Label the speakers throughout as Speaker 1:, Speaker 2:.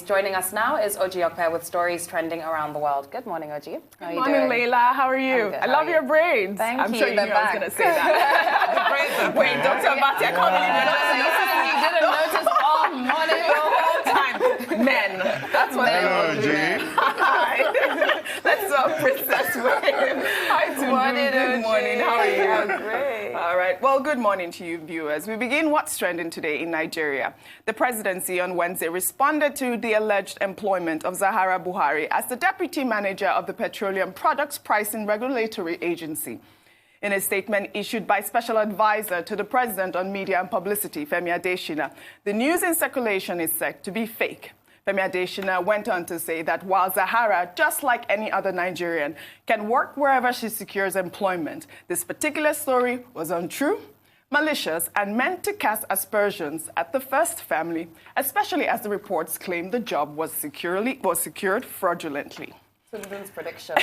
Speaker 1: Joining us now is Oji Okpe with stories trending around the world. Good morning, Oji.
Speaker 2: Good morning, Layla. How are you? I love your braids.
Speaker 1: Thank
Speaker 2: I'm
Speaker 1: you.
Speaker 2: sure you knew I was going to say that. The braids are Wait, Dr. Bati, I can't believe you didn't notice all morning, the whole time. Men. That's what they
Speaker 3: Hello,
Speaker 2: men. Hi. That's Princess Wayne. Hi, good morning. How are you?
Speaker 1: Great.
Speaker 2: All right. Well, good morning to you, viewers. We begin what's trending today in Nigeria. The presidency on Wednesday responded to the alleged employment of Zahara Buhari as the deputy manager of the Petroleum Products Pricing Regulatory Agency. In a statement issued by Special Advisor to the President on Media and Publicity, Femi Adesina, the news in circulation is said to be fake. Femi Adesina went on to say that while Zahara, just like any other Nigerian, can work wherever she secures employment, this particular story was untrue, malicious, and meant to cast aspersions at the first family, especially as the reports claim the job was secured fraudulently.
Speaker 1: Citizens' prediction.
Speaker 2: I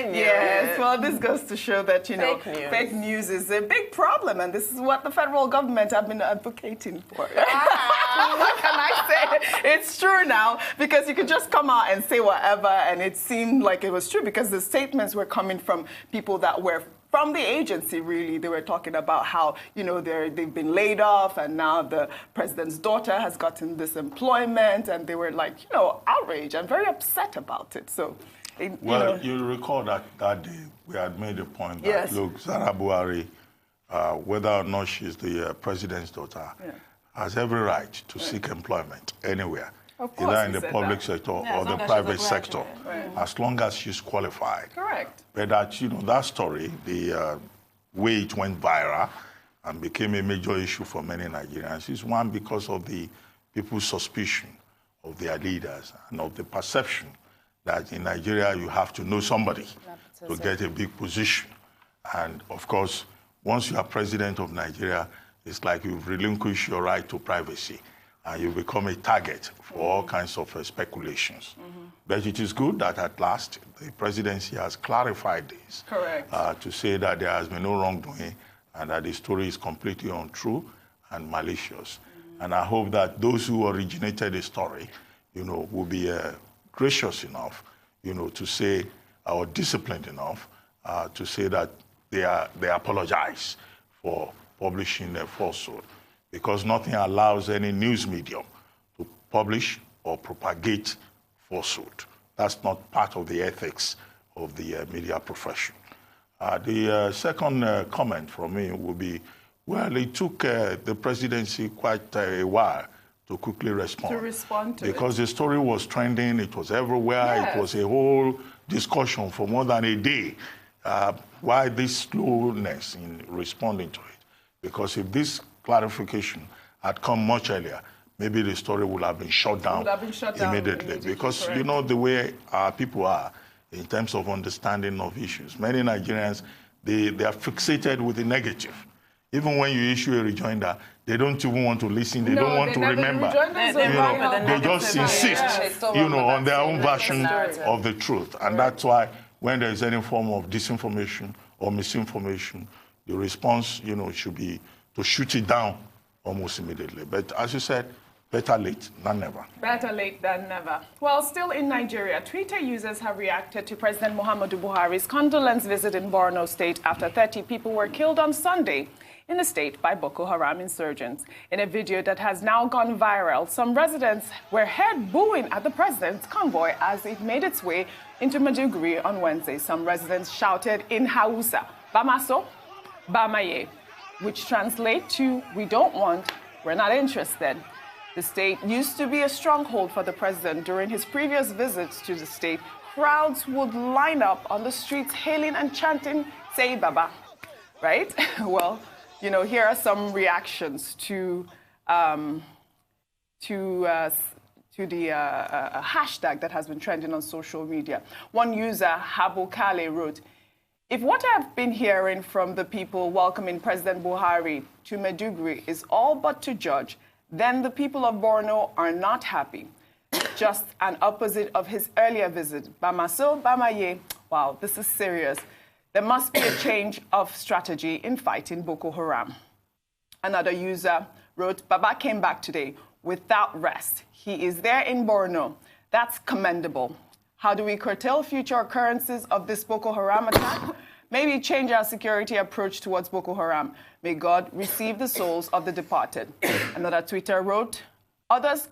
Speaker 2: knew it. Yes, well, this goes to show that, fake news is a big problem, and this is what the federal government have been advocating for. What can I say? It's true now, because you could just come out and say whatever, and it seemed like it was true, because the statements were coming from people that were from the agency, really. They were talking about how, they've been laid off, and now the president's daughter has gotten this employment, and they were like, outraged and very upset about it. So,
Speaker 3: you recall that day we had made a point that, look, Zahara Buhari, whether or not she's the president's daughter, has every right to seek employment anywhere. Either in the public sector or the private sector, as long as she's qualified.
Speaker 2: Correct.
Speaker 3: But that, that story, the way it went viral and became a major issue for many Nigerians is one because of the people's suspicion of their leaders and of the perception that in Nigeria you have to know somebody to get a big position. And of course, once you are president of Nigeria, it's like you've relinquished your right to privacy. And you become a target for all kinds of speculations. But it is good that at last the presidency has clarified this.
Speaker 2: Correct.
Speaker 3: To say that there has been no wrongdoing and that the story is completely untrue and malicious. And I hope that those who originated the story, will be gracious enough, to say, or disciplined enough, to say that they apologize for publishing a falsehood. Because nothing allows any news medium to publish or propagate falsehood. That's not part of the ethics of the media profession. The second comment from me would be, well, it took the presidency quite a while to quickly respond.
Speaker 2: To respond to
Speaker 3: because the story was trending, it was everywhere, it was a whole discussion for more than a day. Why this slowness in responding to it? Because if this clarification had come much earlier, maybe the story would have been shut down immediately. Because the way our people are in terms of understanding of issues. Many Nigerians, they are fixated with the negative. Even when you issue a rejoinder, they don't even want to listen. They don't want to remember. They just insist, on their own version of the truth. And that's why when there is any form of disinformation or misinformation, the response, should be to shoot it down almost immediately. But as you said, better late than never.
Speaker 2: Better late than never. Well, still in Nigeria, Twitter users have reacted to President Muhammadu Buhari's condolence visit in Borno State after 30 people were killed on Sunday in the state by Boko Haram insurgents. In a video that has now gone viral, some residents were heard booing at the president's convoy as it made its way into Maiduguri on Wednesday. Some residents shouted in Hausa, "Bamaso, Bamaye," which translate to, "We don't want, we're not interested." The state used to be a stronghold for the president. During his previous visits to the state, crowds would line up on the streets hailing and chanting, "Say Baba," right? Well, here are some reactions to the hashtag that has been trending on social media. One user, Habokale, wrote, "If what I've been hearing from the people welcoming President Buhari to Maiduguri is all but to judge, then the people of Borno are not happy. Just an opposite of his earlier visit. Bamaso, Bamaye." Wow, this is serious. There must be a change of strategy in fighting Boko Haram. Another user wrote, "Baba came back today. without rest. He is there in Borno. That's commendable. How do we curtail future occurrences of this Boko Haram attack? Maybe change our security approach towards Boko Haram. May God receive the souls of the departed. Another tweeter wrote, others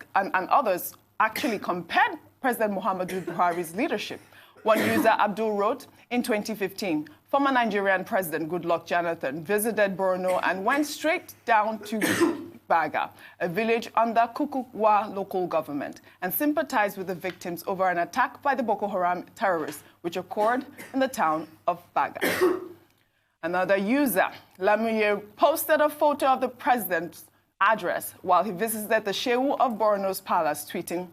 Speaker 2: actually compared President Muhammadu Buhari's leadership. One user, Abdul, wrote, in 2015, former Nigerian President Goodluck Jonathan visited Borno and went straight down to Baga, a village under Kukukwa local government, and sympathized with the victims over an attack by the Boko Haram terrorists, which occurred in the town of Baga. Another user, Lamuye, posted a photo of the president's address while he visited the Shehu of Borno's palace, tweeting,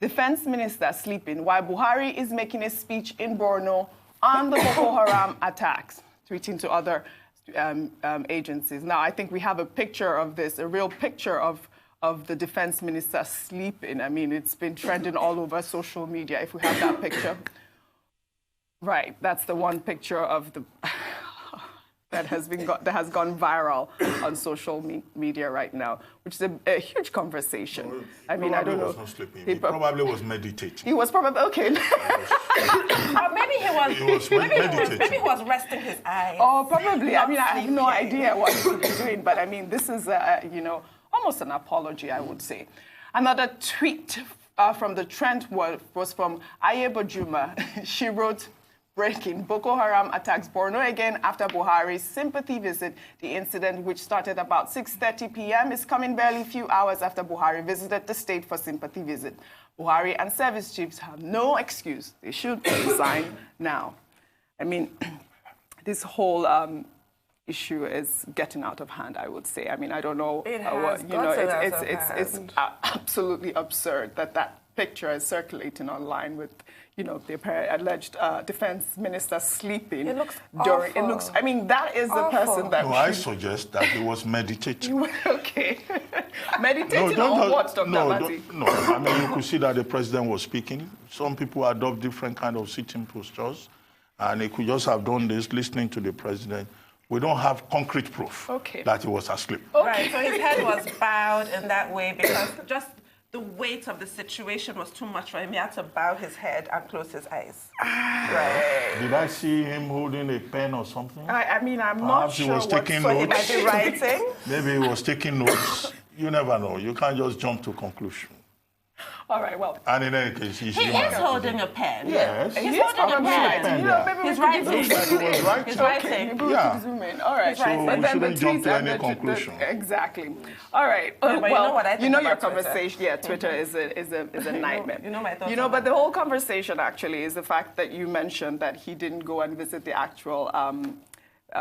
Speaker 2: Defense Minister sleeping while Buhari is making a speech in Borno on the Boko Haram attacks, tweeting to other agencies. Now, I think we have a picture of this, a real picture of the defense minister sleeping. I mean, it's been trending all over social media, if we have that picture. Right, that's the one picture of the that has gone viral on social media right now, which is a huge conversation.
Speaker 3: Well,
Speaker 2: I mean, I don't know.
Speaker 3: He was not sleeping. He probably was meditating.
Speaker 2: He was probably, okay.
Speaker 4: Maybe he was meditating. Maybe he was resting his eyes.
Speaker 2: Oh, probably. I mean, I have no idea what he was doing, but I mean, this is, almost an apology, I would say. Another tweet from the trend was from Ayebo Juma. She wrote, breaking, Boko Haram attacks Borno again after Buhari's sympathy visit. The incident, which started about 6:30 p.m., is coming barely a few hours after Buhari visited the state for sympathy visit. Buhari and service chiefs have no excuse. They should resign now. I mean, this whole issue is getting out of hand, I would say. I mean, I don't know. It's absolutely absurd that picture is circulating online with, the alleged defense minister sleeping.
Speaker 4: It looks awful.
Speaker 2: I mean, that is the person that...
Speaker 3: No, I suggest that he was meditating.
Speaker 2: Okay. Meditating on what, Dr. Mati?
Speaker 3: No, I mean, you could see that the president was speaking. Some people adopt different kind of sitting postures, and he could just have done this, listening to the president. We don't have concrete proof that he was asleep.
Speaker 4: Okay. Right, so his head was bowed in that way because just the weight of the situation was too much for him. He had to bow his head and close his eyes. Right.
Speaker 3: Did I see him holding a pen or something?
Speaker 2: I mean, I'm
Speaker 3: Perhaps
Speaker 2: not sure.
Speaker 3: He was taking
Speaker 4: so
Speaker 3: notes.
Speaker 4: he might be writing.
Speaker 3: Maybe he was taking notes. You never know. You can't just jump to conclusion.
Speaker 2: All right, well.
Speaker 3: And in any case, he's
Speaker 4: He is holding a pen.
Speaker 3: Yes.
Speaker 4: He's holding a pen.
Speaker 2: He's
Speaker 4: writing.
Speaker 3: He's
Speaker 4: writing.
Speaker 3: Yeah.
Speaker 2: Zoom in. All right.
Speaker 3: So we shouldn't jump to any conclusion.
Speaker 2: Exactly. All right.
Speaker 4: But you know what I think
Speaker 2: your
Speaker 4: about
Speaker 2: conversation. Twitter. Yeah, Twitter is a nightmare.
Speaker 4: You know my thoughts.
Speaker 2: But the whole conversation actually is the fact that you mentioned that he didn't go and visit the actual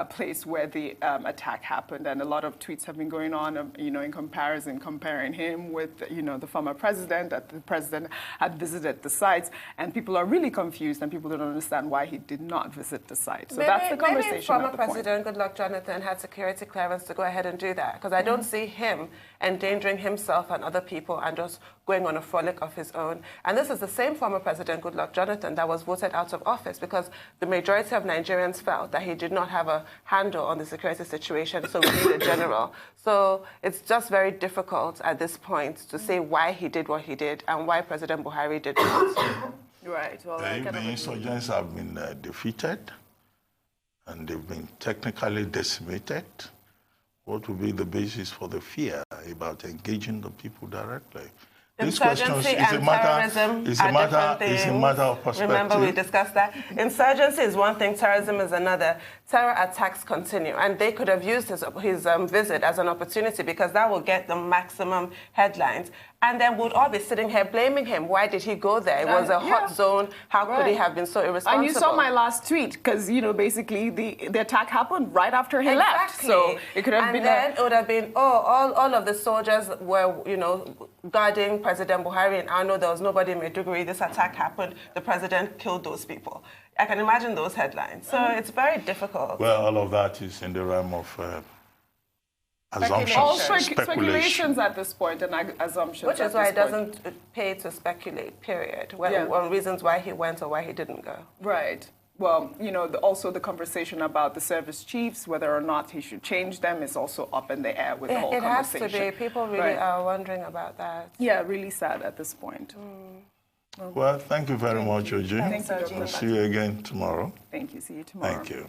Speaker 2: place where the attack happened, and a lot of tweets have been going on, in comparison, comparing him with, the former president, that the president had visited the sites, and people are really confused, and people don't understand why he did not visit the site. So that's the conversation.
Speaker 4: Maybe former President Goodluck Jonathan had security clearance to go ahead and do that, because I don't see him endangering himself and other people and just going on a frolic of his own. And this is the same former President Goodluck Jonathan that was voted out of office because the majority of Nigerians felt that he did not have a handle on the security situation, so we need a general. So it's just very difficult at this point to say why he did what he did and why President Buhari did what.
Speaker 2: Right. Well,
Speaker 3: the insurgents have been defeated and they've been technically decimated. What would be the basis for the fear about engaging the people directly? This question is a matter of perspective.
Speaker 4: Remember, we discussed that. Insurgency is one thing, terrorism is another. Terror attacks continue, and they could have used his visit as an opportunity because that will get the maximum headlines. And then we'd all be sitting here blaming him. Why did he go there? It was a hot zone. How could he have been so irresponsible?
Speaker 2: And you saw my last tweet, because, basically the attack happened right after he left. So it could have been...
Speaker 4: And then it would have been, all of the soldiers were, guarding President Buhari, and I know there was nobody in Maiduguri. This attack happened. The president killed those people. I can imagine those headlines. So it's very difficult.
Speaker 3: Well, all of that is in the realm of... assumptions,
Speaker 2: all speculations at this point and assumptions.
Speaker 4: Which is why it doesn't pay to speculate, period, on reasons why he went or why he didn't go.
Speaker 2: Right. well, you know, also the conversation about the service chiefs, whether or not he should change them, is also up in the air with the whole conversation.
Speaker 4: It has to be. People really are wondering about that.
Speaker 2: Yeah, really sad at this point.
Speaker 3: Well, thank you very much, Oji.
Speaker 2: Thank you.
Speaker 3: We'll see you again tomorrow.
Speaker 2: Thank you. See you tomorrow.
Speaker 3: Thank you.